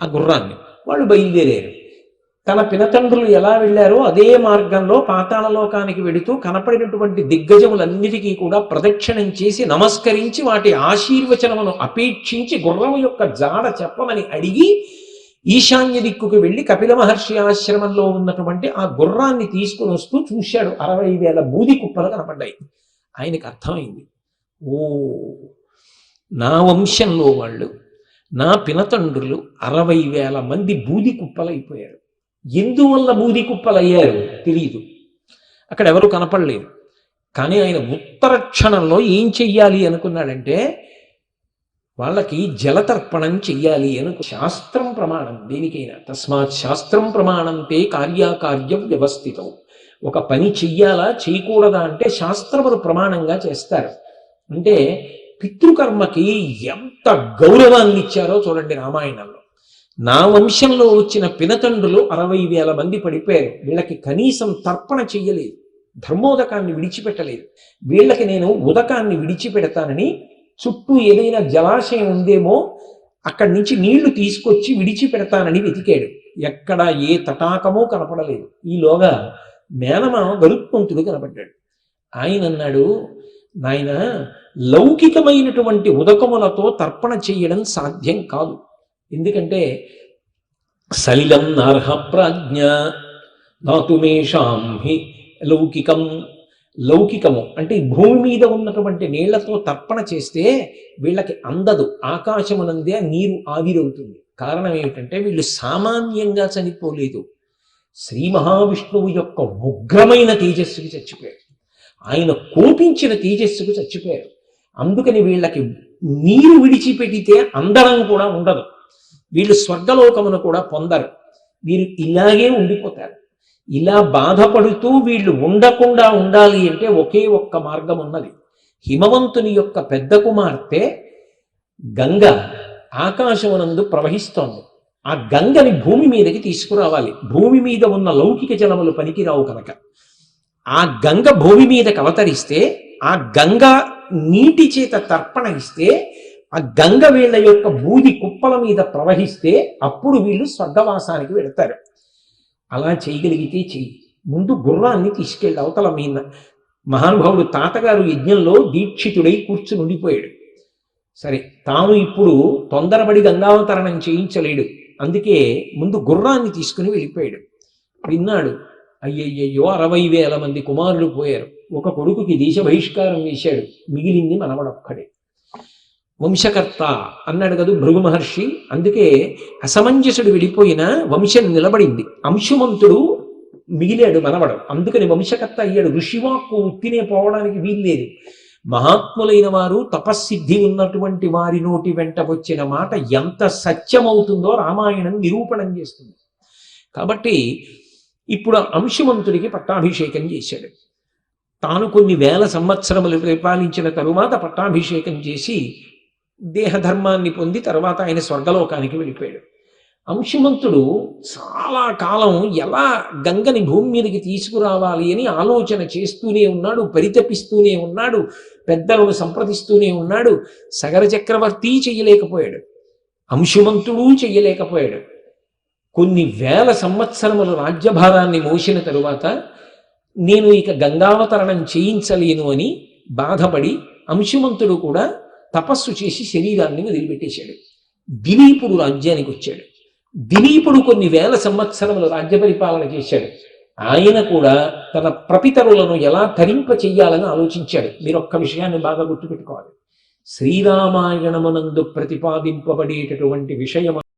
ఆ గుర్రాన్ని. వాళ్ళు బయలుదేరారు. తన పినతండ్రులు ఎలా వెళ్ళారో అదే మార్గంలో పాతాళలోకానికి వెడుతూ కనపడినటువంటి దిగ్గజములన్నిటికీ కూడా ప్రదక్షిణం చేసి నమస్కరించి వాటి ఆశీర్వచనమును అపేక్షించి గుర్రము యొక్క జాడ చెప్పమని అడిగి ఈశాన్య దిక్కుకు వెళ్ళి కపిల మహర్షి ఆశ్రమంలో ఉన్నటువంటి ఆ గుర్రాన్ని తీసుకుని వస్తూ చూశాడు. 60,000 బూది కుప్పలు కనపడ్డాయి. ఆయనకు అర్థమైంది, ఓ నా వంశంలో వాళ్ళు, నా పినతండ్రులు 60,000 మంది బూది కుప్పలైపోయారు. ఎందువల్ల బూది కుప్పలయ్యారు తెలియదు, అక్కడ ఎవరు కనపడలేదు. కానీ ఆయన ఉత్తర క్షణంలో ఏం చెయ్యాలి అనుకున్నాడంటే వాళ్ళకి జలతర్పణం చెయ్యాలి శాస్త్రం ప్రమాణం దేనికైనా. తస్మాత్ శాస్త్రం ప్రమాణంతే కార్యాకార్యం వ్యవస్థితం. ఒక పని చెయ్యాలా చేయకూడదా అంటే శాస్త్రములు ప్రమాణంగా చేస్తారు. అంటే పితృకర్మకి ఎంత గౌరవాన్ని ఇచ్చారో చూడండి రామాయణంలో. నా వంశంలో వచ్చిన పినతండ్రులు 60,000 మంది పడిపోయారు. వీళ్ళకి కనీసం తర్పణ చెయ్యలేదు, ధర్మోదకాన్ని విడిచిపెట్టలేదు. వీళ్ళకి నేను ఉదకాన్ని విడిచిపెడతానని చుట్టూ ఏదైనా జలాశయం ఉందేమో అక్కడి నుంచి నీళ్లు తీసుకొచ్చి విడిచిపెడతానని వెతికాడు. ఎక్కడ ఏ తటాకమో కనపడలేదు. ఈలోగా మేనమామ గరుత్మంతుడు కనపడ్డాడు. ఆయన అన్నాడు, నాయన లౌకికమైనటువంటి ఉదకములతో తర్పణ చెయ్యడం సాధ్యం కాదు. ఎందుకంటే సలిలం నార్హ ప్రాజ్ఞ నాతుమేషాం హి లౌకికం. లౌకికము అంటే భూమి మీద ఉన్నటువంటి నీళ్లతో తర్పణ చేస్తే వీళ్ళకి అందదు. ఆకాశమునందే నీరు ఆవిరవుతుంది. కారణం ఏమిటంటే వీళ్ళు సామాన్యంగా చనిపోలేదు, శ్రీ మహావిష్ణువు యొక్క ఉగ్రమైన తేజస్సుకి చచ్చిపోయారు. ఆయన కోపించిన తేజస్సుకు చచ్చిపోయారు. అందుకని వీళ్ళకి నీరు విడిచిపెడితే అందడం కూడా ఉండదు. వీళ్ళు స్వర్గలోకమును కూడా పొందరు. వీరు ఇలాగే ఉండిపోతారు. ఇలా బాధపడుతూ వీళ్ళు ఉండకుండా ఉండాలి అంటే ఒకే ఒక్క మార్గం ఉన్నది. హిమవంతుని యొక్క పెద్ద కుమార్తె గంగ ఆకాశమునందు ప్రవహిస్తోంది. ఆ గంగని భూమి మీదకి తీసుకురావాలి. భూమి మీద ఉన్న లౌకిక జలములు పనికిరావు కనుక ఆ గంగ భూమి మీదకి అవతరిస్తే, ఆ గంగ నీటి చేత తర్పణ ఇస్తే, ఆ గంగ వీళ్ళ యొక్క బూది కుప్పల మీద ప్రవహిస్తే అప్పుడు వీళ్ళు స్వర్గవాసానికి వెళతారు. అలా చేయగలిగితే చెయ్యి. ముందు గుర్రాన్ని తీసుకెళ్ళి అవతల మీద మహానుభావుడు తాతగారు యజ్ఞంలో దీక్షితుడై కూర్చుని ఉండిపోయాడు. సరే, తాను ఇప్పుడు తొందరపడి గంగావతరణం చేయించలేడు. అందుకే ముందు గుర్రాన్ని తీసుకుని వెళ్ళిపోయాడు. విన్నాడు, అయ్యయ్యో 60,000 మంది కుమారులు పోయారు. ఒక కొడుకుకి దేశ బహిష్కారం వేశాడు, మిగిలింది మనవడొక్కడే. వంశకర్త అన్నాడు కదా భృగు మహర్షి. అందుకే అసమంజసుడు వెళ్ళిపోయిన వంశం నిలబడింది. అంశుమంతుడు మిగిలాడు మనవడు. అందుకని వంశకర్త అయ్యాడు. ఋషివాక్కు ఉత్తినే పోవడానికి వీల్లేదు. మహాత్ములైన వారు, తపస్సిద్ధి ఉన్నటువంటి వారి నోటి వెంట వచ్చిన మాట ఎంత సత్యమవుతుందో రామాయణం నిరూపణం చేస్తుంది. కాబట్టి ఇప్పుడు అంశుమంతుడికి పట్టాభిషేకం చేశాడు. తాను కొన్ని వేల సంవత్సరములు పరిపాలించిన తరువాత పట్టాభిషేకం చేసి దేహధర్మాన్ని పొంది తర్వాత ఆయన స్వర్గలోకానికి వెళ్ళిపోయాడు. అంశుమంతుడు చాలా కాలం ఎలా గంగని భూమి మీదకి తీసుకురావాలి అని ఆలోచన చేస్తూనే ఉన్నాడు, పరితపిస్తూనే ఉన్నాడు, పెద్దలను సంప్రదిస్తూనే ఉన్నాడు. సగర చక్రవర్తి చెయ్యలేకపోయాడు, అంశుమంతుడు చెయ్యలేకపోయాడు. కొన్ని వేల సంవత్సరములు రాజ్యభారాన్ని మోసిన తరువాత నేను ఇక గంగావతరణం చేయించలేను అని బాధపడి అంశుమంతుడు కూడా తపస్సు చేసి శరీరాన్ని వదిలిపెట్టేశాడు. దిలీపుడు రాజ్యానికి వచ్చాడు. దిలీపుడు కొన్ని వేల సంవత్సరములు రాజ్య పరిపాలన చేశాడు. ఆయన కూడా తన ప్రపితరులను ఎలా తరింప చెయ్యాలని ఆలోచించాడు. మీరు ఒక్క విషయాన్ని బాగా గుర్తుపెట్టుకోవాలి. శ్రీరామాయణమునందు ప్రతిపాదింపబడేటటువంటి విషయం